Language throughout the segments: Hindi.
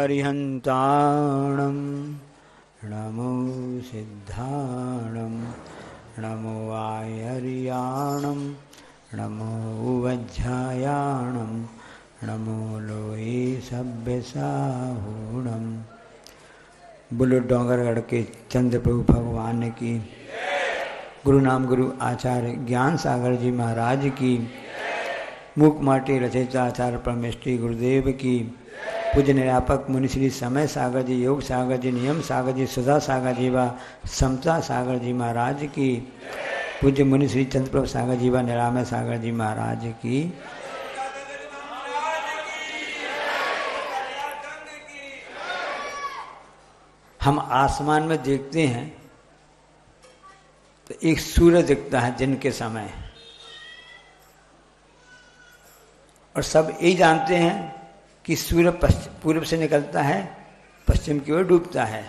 अरिहन्ताणं नमो सिद्धाणं नमो आयर्याणं नमो वज्रायाणं नमो लोहे सभ्यसाहूणं। बोलो डोंगरगढ़ के चंद्र प्रभु भगवान की, गुरु नाम गुरु आचार्य ज्ञान सागर जी महाराज की, मूक माटी रचयिता आचार्य परमेष्टि गुरुदेव की, पूज्य निरापक मुनि श्री समय सागर जी, योग सागर जी, नियम सागर जी, सुधा सागर जी व समता सागर जी महाराज की, पूज्य मुनि श्री चंद्र प्रभु सागर जी व निरामय सागर जी महाराज की। हम आसमान में देखते हैं तो एक सूर्य दिखता है दिन के समय, और सब यही जानते हैं कि सूर्य पूर्व से निकलता है, पश्चिम की ओर डूबता है।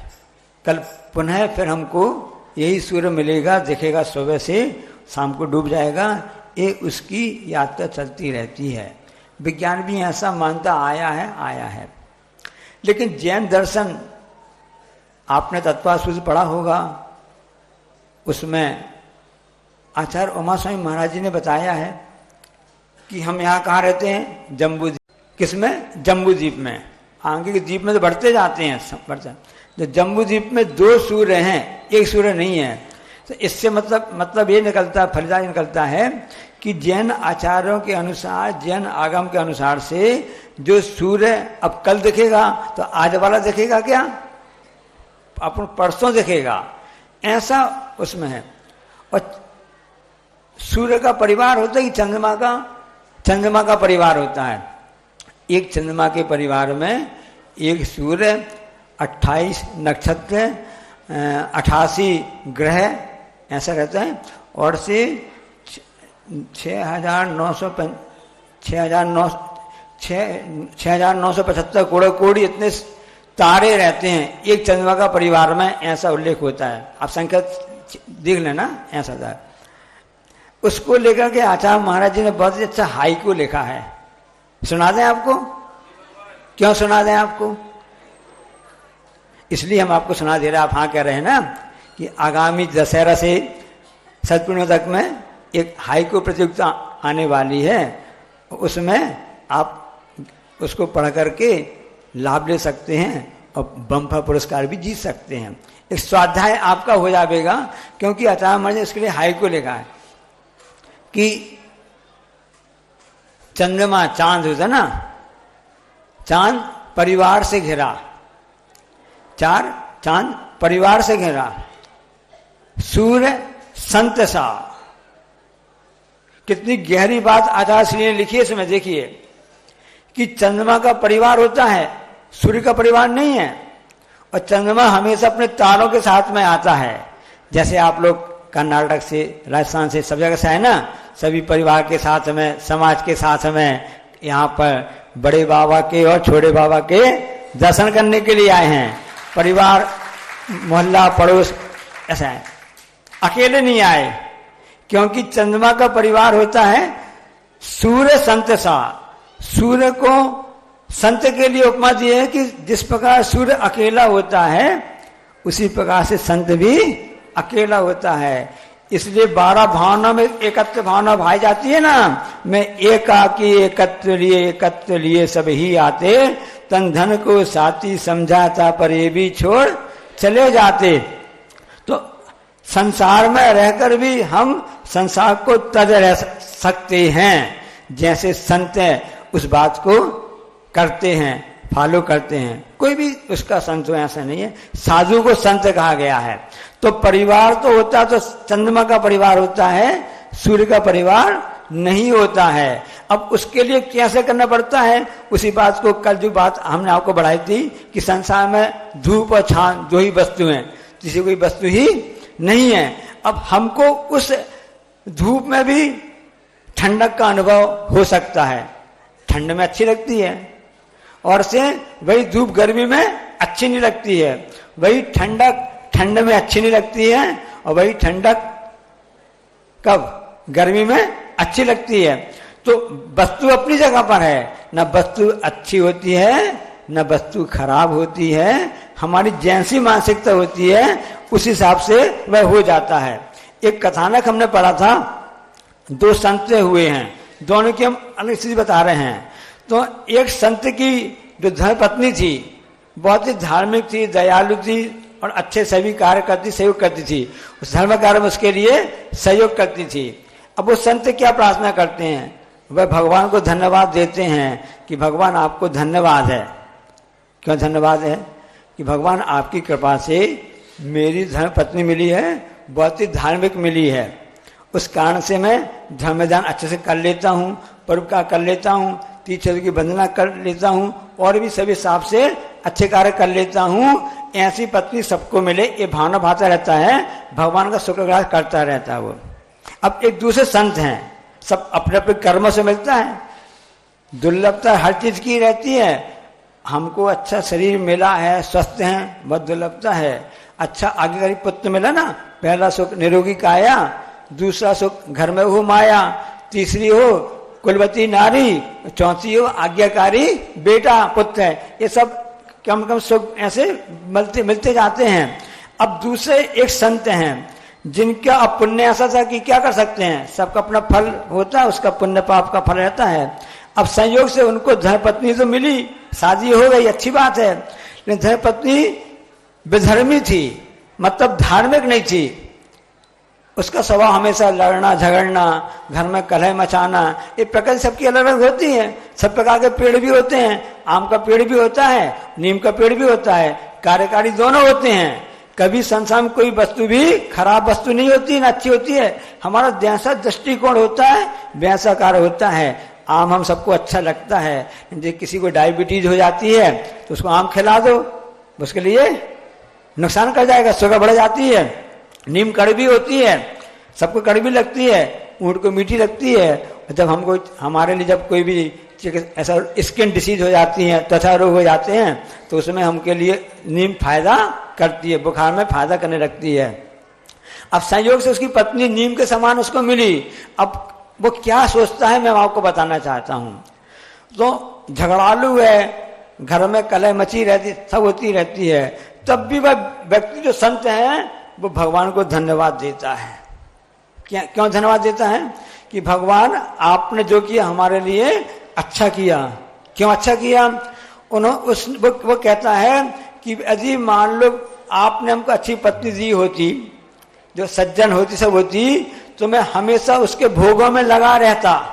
कल पुनः फिर हमको यही सूर्य मिलेगा, दिखेगा, सुबह से शाम को डूब जाएगा। ये उसकी यात्रा चलती रहती है। विज्ञान भी ऐसा मानता आया है। लेकिन जैन दर्शन आपने तत्वासूत्र पढ़ा होगा, उसमें आचार्य उमा स्वामी महाराज जी ने बताया है कि हम यहाँ कहाँ रहते हैं, जम्बू द्वीप। किसमें? जम्बू द्वीप में। आगे के द्वीप में तो बढ़ते जाते हैं, जो जम्बू द्वीप में 2 सूर्य हैं, एक सूर्य नहीं है। तो इससे मतलब ये निकलता है, फलिता निकलता है कि जैन आचार्यों के अनुसार, जैन आगम के अनुसार से जो सूर्य अब कल दिखेगा तो आज वाला दिखेगा क्या, अपन परसों दिखेगा, ऐसा उसमें है। और सूर्य का परिवार होता है कि चंद्रमा का परिवार होता है। एक चंद्रमा के परिवार में एक सूर्य, 28 नक्षत्र, 88 ग्रह ऐसा रहता है, और से 6,975 कोड़ी इतने तारे रहते हैं एक चंद्रमा का परिवार में, ऐसा उल्लेख होता है। आप संख्या देख लेना, ऐसा था। उसको लेकर के आचार्य महाराज जी ने बहुत ही अच्छा हाइकू लिखा है। सुना दें आपको? क्यों सुना दें आपको? इसलिए हम आपको सुना दे रहे हैं। आप हाँ कह रहे हैं ना कि आगामी दशहरा से सतपूर्णिमा तक में एक हाइकू प्रतियोगिता आने वाली है, उसमें आप उसको पढ़ करके लाभ ले सकते हैं और बम्पर पुरस्कार भी जीत सकते हैं। एक स्वाध्याय आपका हो जाएगा, क्योंकि आचार्य महाराज ने इसके लिए हाइकू लिखा है कि चंद्रमा, चांद होता ना, चांद परिवार से घिरा, चांद परिवार से घिरा, सूर्य संत सा। कितनी गहरी बात आचार्य श्री ने लिखी है इसमें। देखिए कि चंद्रमा का परिवार होता है, सूर्य का परिवार नहीं है। और चंद्रमा हमेशा अपने तारों के साथ में आता है। जैसे आप लोग कर्नाटक से, राजस्थान से, सब जगह से आए ना, सभी परिवार के साथ में, समाज के साथ में यहाँ पर बड़े बाबा के और छोटे बाबा के दर्शन करने के लिए आए हैं। परिवार, मोहल्ला, पड़ोस ऐसा है, अकेले नहीं आए। क्योंकि चंद्रमा का परिवार होता है सूर्य संत सा। सूर्य को संत के लिए उपमा दी है कि जिस प्रकार सूर्य अकेला होता है, उसी प्रकार से संत भी अकेला होता है। इसलिए 12 भावना में एकत्र भावना भाई जाती है ना। मैं एकाकी एकत्र लिए सब ही आते, तन धन को साथी समझाता पर ये भी छोड़ चले जाते। तो संसार में रहकर भी हम संसार को तज रह सकते हैं, जैसे संत उस बात को करते हैं, फॉलो करते हैं। कोई भी उसका संत हो ऐसा नहीं है। साधु को संत कहा गया है। तो परिवार तो होता तो चंद्रमा का परिवार होता है, सूर्य का परिवार नहीं होता है। अब उसके लिए कैसे करना पड़ता है, उसी बात को कल जो बात हमने आपको बढ़ाई थी कि संसार में धूप और छान 2 ही वस्तु हैं, किसी कोई वस्तु ही नहीं है। अब हमको उस धूप में भी ठंडक का अनुभव हो सकता है। ठंड में अच्छी लगती है, और से वही धूप गर्मी में अच्छी नहीं लगती है। वही ठंडक ठंड में अच्छी नहीं लगती है, और वही ठंडक कब? गर्मी में अच्छी लगती है। तो वस्तु अपनी जगह पर है, ना वस्तु अच्छी होती है न वस्तु खराब होती है, हमारी जैसी मानसिकता होती है उस हिसाब से वह हो जाता है। एक कथानक हमने पढ़ा था, दो संत हुए हैं, दोनों की हम अलग चीज बता रहे हैं। तो एक संत की जो धर्मपत्नी थी बहुत ही धार्मिक थी, दयालु थी और अच्छे सभी कार्य करती, सहयोग करती थी, उस धर्म कार्य में उसके लिए सहयोग करती थी। अब वो संत क्या प्रार्थना करते हैं, वह भगवान को धन्यवाद देते हैं कि भगवान आपको धन्यवाद है। क्यों धन्यवाद है? कि भगवान आपकी कृपा से मेरी धर्मपत्नी मिली है, बहुत ही धार्मिक मिली है, उस कारण से मैं धर्मदान अच्छे से कर लेता हूँ, परोपकार कर लेता हूँ, तीर्थों की वंदना कर लेता हूँ और भी सभी हिसाब से अच्छे कार्य कर लेता हूँ। ऐसी पत्नी सबको मिले ये भावना भाता रहता है, भगवान का शुक्रगुजार करता रहता है वो। अब एक दूसरे संत हैं, सब अपने अपने कर्मों से मिलता है, दुर्लभता हर चीज की रहती है। हमको अच्छा शरीर मिला है, स्वस्थ हैं, बहुत दुर्लभता है। अच्छा आगे का पुत्र मिला ना, पहला सुख निरोगी काया, दूसरा सुख घर में हो माया, तीसरी हो कुलवती नारी, चौथी हो आज्ञाकारी बेटा पुत्र है। ये सब कम कम सुख ऐसे मिलते जाते हैं। अब दूसरे एक संत हैं जिनका अब पुण्य ऐसा था कि क्या कर सकते हैं, सबका अपना फल होता है, उसका पुण्य पाप का फल रहता है। अब संयोग से उनको धर्मपत्नी तो मिली, शादी हो गई, अच्छी बात है, लेकिन धर्मपत्नी विधर्मी थी, मतलब धार्मिक नहीं थी। उसका स्वभाव हमेशा लड़ना झगड़ना, घर में कलह मचाना, ये प्रकृति सबकी अलग अलग होती है। सब प्रकार के पेड़ भी होते हैं, आम का पेड़ भी होता है, नीम का पेड़ भी होता है, कार्यकारी दोनों होते हैं। कभी संसार में कोई वस्तु भी खराब वस्तु नहीं होती, ना अच्छी होती है। हमारा जैसा दृष्टिकोण होता है वैसा कार्य होता है। आम हम सबको अच्छा लगता है, जो किसी को डायबिटीज हो जाती है तो उसको आम खिला दो, उसके लिए नुकसान कर जाएगा, शुगर बढ़ जाती है। नीम कड़वी होती है, सबको कड़वी लगती है, ऊँट को मीठी लगती है। जब हमको हमारे लिए जब कोई भी ऐसा स्किन डिसीज हो जाती है, त्वचा रोग हो जाते हैं, तो उसमें हमके लिए नीम फायदा करती है, बुखार में फायदा करने लगती है। अब संयोग से उसकी पत्नी नीम के समान उसको मिली। अब वो क्या सोचता है मैं आपको बताना चाहता हूँ। तो झगड़ालू है, घर में कलह मची रहती, सब होती रहती है, तब भी वह व्यक्ति जो संत है वो भगवान को धन्यवाद देता है। क्या क्यों धन्यवाद देता है? कि भगवान आपने जो किया हमारे लिए अच्छा किया। क्यों अच्छा किया? वो कहता है कि यदि मान लो आपने हमको अच्छी पत्नी दी होती, जो सज्जन होती सब होती, तो मैं हमेशा उसके भोगों में लगा रहता,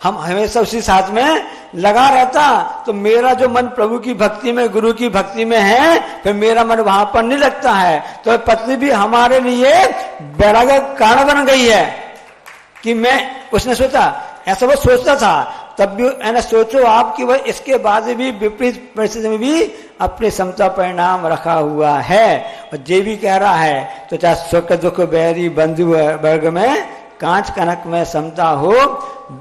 हम हमेशा उसी साथ में लगा रहता, तो मेरा जो मन प्रभु की भक्ति में, गुरु की भक्ति में है, फिर मेरा मन वहां पर नहीं लगता है। तो पत्नी भी हमारे लिए वैराग्य का कारण बन गई है कि मैं, उसने सोचा, ऐसा वो सोचता था, तब भी मैंने सोचो आप कि वह इसके बाद भी विपरीत परिस्थिति में भी अपने समता परिणाम रखा हुआ है। और जे भी कह रहा है तो चाहे सुख दुख बैरी बंधु वर्ग में कांच कनक में समता हो,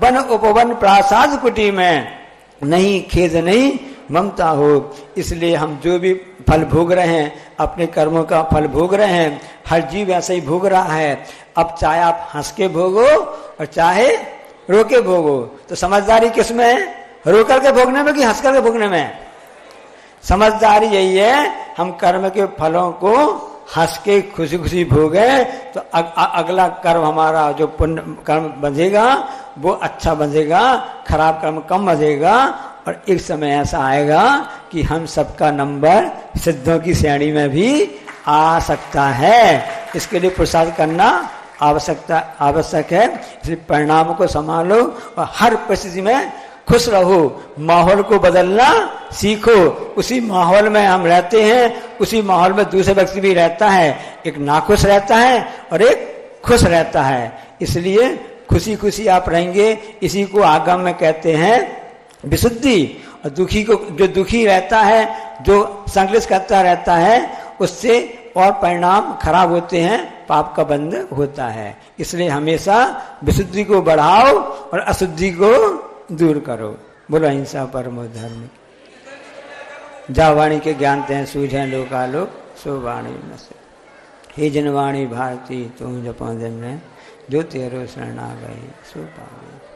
वन उपवन प्रासाद कुटी में नहीं खेद नहीं ममता हो। इसलिए हम जो भी फल भोग रहे हैं, अपने कर्मों का फल भोग रहे हैं, हर जीव ऐसे ही भोग रहा है। अब चाहे आप हंस के भोगो और चाहे रो के भोगो, तो समझदारी किसमें है? रो करके भोगने में कि हंस करके भोगने में? समझदारी यही है, हम कर्म के फलों को हंस के खुशी खुशी भोगे तो अगला कर्म हमारा जो पुण्य कर्म बंधेगा वो अच्छा बंधेगा, खराब कर्म कम बंधेगा। और एक समय ऐसा आएगा कि हम सबका नंबर सिद्धों की श्रेणी में भी आ सकता है। इसके लिए पुरुषार्थ करना आवश्यक है। इसलिए परिणामों को संभालो और हर परिस्थिति में खुश रहो, माहौल को बदलना सीखो। उसी माहौल में हम रहते हैं, उसी माहौल में दूसरे व्यक्ति भी रहता है, एक नाखुश रहता है और एक खुश रहता है। इसलिए खुशी खुशी आप रहेंगे, इसी को आगम में कहते हैं विशुद्धि। और दुखी को, जो दुखी रहता है, जो संकलित करता रहता है, उससे और परिणाम खराब होते हैं, पाप का बंध होता है। इसलिए हमेशा विशुद्धि को बढ़ाओ और अशुद्धि को दूर करो। बोलो अहिंसा परमो धर्म। जा वाणी के ज्ञानते हैं सूझे लोकालोक, सो वाणी न से। हे जनवाणी भारती तुम जपो जन जो तेरो शरण आ गए सो पावे।